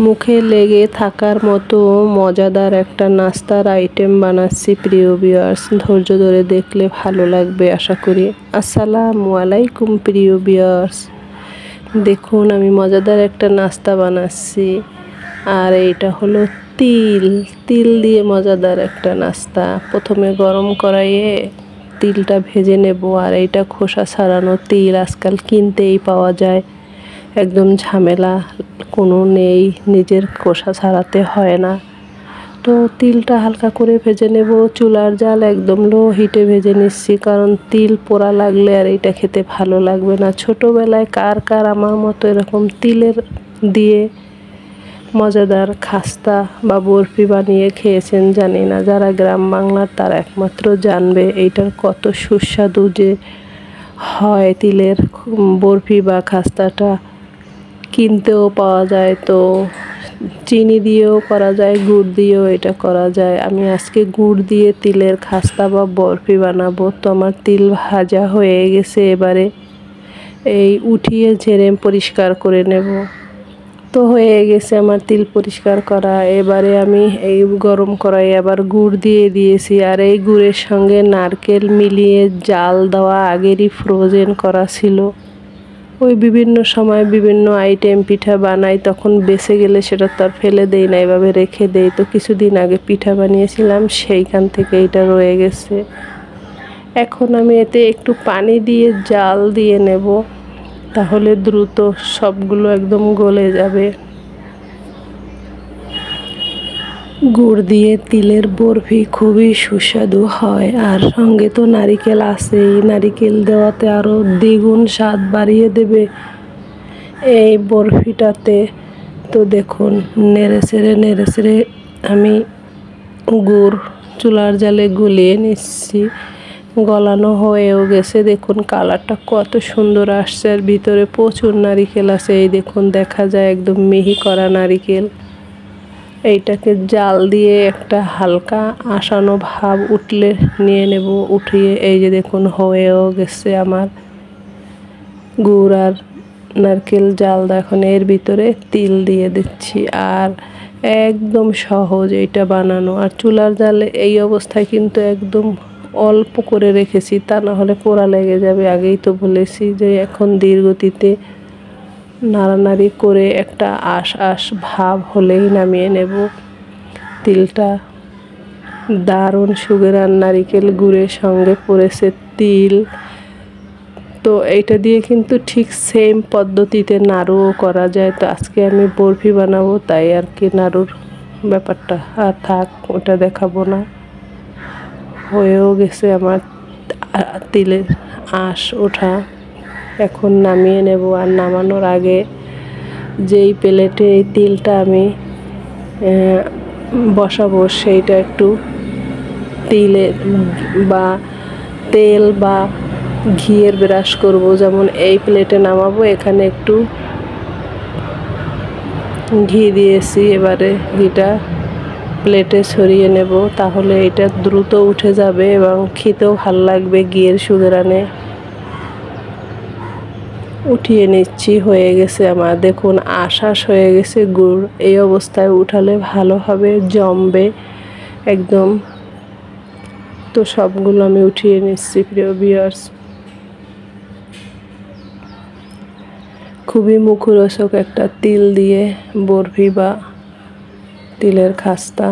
মুখে লেগে থাকার মতো মজাদার একটা নাস্তার আইটেম বানাচ্ছি প্রিয় ভিউয়ার্স। ধৈর্য ধরে দেখলে ভালো লাগবে আশা করি। আসসালামু আলাইকুম প্রিয় ভিউয়ার্স। দেখুন আমি মজাদার একটা নাস্তা বানাচ্ছি, আর এইটা হলো তিল দিয়ে মজাদার একটা নাস্তা। প্রথমে গরম কড়াইয়ে তিলটা ভেজে নেব। আর এইটা খোসা ছাড়ানো তিল, আজকাল কিনতেই পাওয়া যায়, একদম ঝামেলা কোনো নেই, নিজের খোসা ছাড়াতে হয় না। তো তিলটা হালকা করে ভেজে নেব। চুলার জাল একদম লো হিটে ভেজে নিচ্ছি, কারণ তিল পোড়া লাগলে আর এটা খেতে ভালো লাগবে না। ছোটোবেলায় কার কার আমার মতো এরকম তিলের দিয়ে মজাদার খাস্তা বা বরফি বানিয়ে খেয়েছেন জানি না। যারা গ্রাম বাংলার তারা একমাত্র জানবে এইটার কত সুস্বাদু যে হয়। তিলের বরফি বা খাস্তাটা কিনতেও পাওয়া যায়, তো চিনি দিয়েও করা যায়, গুড় দিয়েও এটা করা যায়। আমি আজকে গুড় দিয়ে তিলের খাস্তা বা বরফি বানাবো। তো আমার তিল ভাজা হয়ে গেছে, এবারে এই উঠিয়ে ঝেড়ে পরিষ্কার করে নেব। তো হয়ে গেছে আমার তিল পরিষ্কার করা। এবারে আমি এই গরম কড়াইয়ে আবার গুড় দিয়ে দিয়েছি, আর এই গুড়ের সঙ্গে নারকেল মিলিয়ে জাল দেওয়া আগেরই ফ্রোজেন করা ছিল। ওই বিভিন্ন সময় বিভিন্ন আইটেম পিঠা বানাই, তখন বেঁচে গেলে সেটা তো আর ফেলে দেই না, এভাবে রেখে দেই। তো কিছুদিন আগে পিঠা বানিয়েছিলাম, সেইখান থেকে এটা রয়ে গেছে। এখন আমি এতে একটু পানি দিয়ে জাল দিয়ে নেব, তাহলে দ্রুত সবগুলো একদম গলে যাবে। গুড় দিয়ে তিলের বরফি খুবই সুস্বাদু হয়, আর সঙ্গে তো নারিকেল আছেই। নারিকেল দেওয়াতে আরও দ্বিগুণ স্বাদ বাড়িয়ে দেবে এই বরফিটাতে। তো দেখুন নেড়ে চেড়ে আমি গুড় চুলার জালে গলিয়ে নিচ্ছি। গলানো হয়েও গেছে। দেখুন কালারটা কত সুন্দর আসছে, আর ভিতরে প্রচুর নারিকেল আছে। এই দেখুন দেখা যায় একদম মিহি করা নারিকেল। এইটাকে জাল দিয়ে একটা হালকা আসানো ভাব উঠলে নিয়ে নেব। উঠিয়ে এই যে দেখুন হয়েও গেছে আমার গুড় আর নারকেল জাল। এখন এর ভিতরে তিল দিয়ে দিচ্ছি, আর একদম সহজ এইটা বানানো। আর চুলার জালে এই অবস্থায় কিন্তু একদম অল্প করে রেখেছি, তা না হলে পোড়া লেগে যাবে। আগেই তো বলেছি যে এখন ধীর গতিতে নাড়ানাড়ি করে একটা আশ ভাব হলেই নামিয়ে নেব। তিলটা দারুণ সুগেরান, নারিকেল গুড়ের সঙ্গে পড়েছে তিল। তো এইটা দিয়ে কিন্তু ঠিক সেম পদ্ধতিতে নাড়ুও করা যায়। তো আজকে আমি বরফি বানাবো, তাই আর কি নাড়ুর ব্যাপারটা আর থাক, ওটা দেখাবো না। হয়েও গেছে আমার তিলের আঁশ ওঠা। এখন নামিয়ে নেব। আর নামানোর আগে যেই প্লেটে এই তিলটা আমি বসাবো, সেইটা একটু তেল বা ঘিয়ের ব্রাশ করব। যেমন এই প্লেটে নামাবো, এখানে একটু ঘি দিয়েছি। এবারে ঘিটা প্লেটে ছড়িয়ে নেব, তাহলে এটা দ্রুত উঠে যাবে এবং খেতেও ভালো লাগবে ঘিয়ের সুগেরানে। উঠিয়ে নিচ্ছি, হয়ে গেছে আমার। দেখুন আশ হয়ে গেছে গুড়। এই অবস্থায় উঠালে ভালোভাবে জমবে একদম। তো সবগুলো আমি উঠিয়ে নিচ্ছি প্রিয় ভিউয়ার্স। খুবই মুখরোচক একটা তিল দিয়ে বরফি বা তিলের খাস্তা।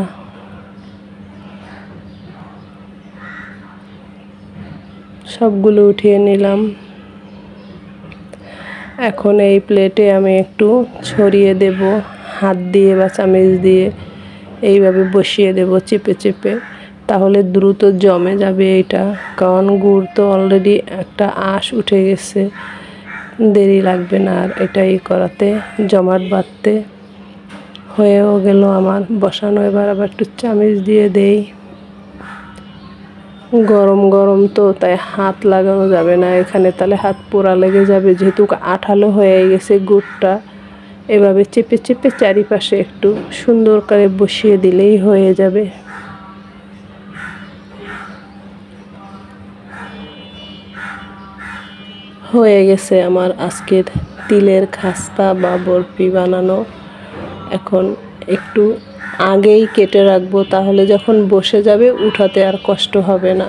সবগুলো উঠিয়ে নিলাম। এখন এই প্লেটে আমি একটু ছড়িয়ে দেব হাত দিয়ে বা চামচ দিয়ে, এইভাবে বসিয়ে দেব চেপে, তাহলে দ্রুত জমে যাবে এইটা। কারণ গুড় তো অলরেডি একটা আঁশ উঠে গেছে, দেরি লাগবে না আর এটা করাতে, জমাট বাঁধতে। হয়েও গেল আমার বসানো। এবার আবার একটু চামচ দিয়ে দেই। গরম তো, তাই হাত লাগানো যাবে না এখানে, তাহলে হাত পোড়া লেগে যাবে। যেহেতু আঠালো হয়ে গেছে গুড়টা, এভাবে চেপে চারিপাশে একটু সুন্দর করে বসিয়ে দিলেই হয়ে যাবে। হয়ে গেছে আমার আজকের তিলের খাস্তা বা বরফি বানানো। এখন একটু আগেই কেটে রাখবো, তাহলে যখন বসে যাবে উঠাতে আর কষ্ট হবে না।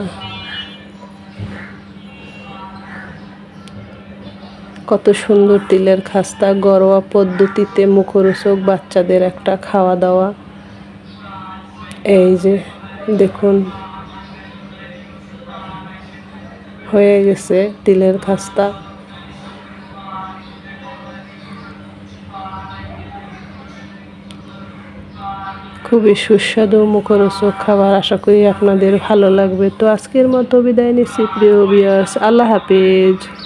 কত সুন্দর তিলের খাস্তা, ঘরোয়া পদ্ধতিতে মুখরোচক বাচ্চাদের একটা খাওয়া দাওয়া। এই যে দেখুন হয়ে গেছে তিলের খাস্তা। খুবই সুস্বাদু মুখরোচক খাবার, আশা করি আপনাদের ভালো লাগবে। তো আজকের মতো বিদায় নিচ্ছি প্রিয় ভিউয়ার্স, আল্লাহ হাফেজ।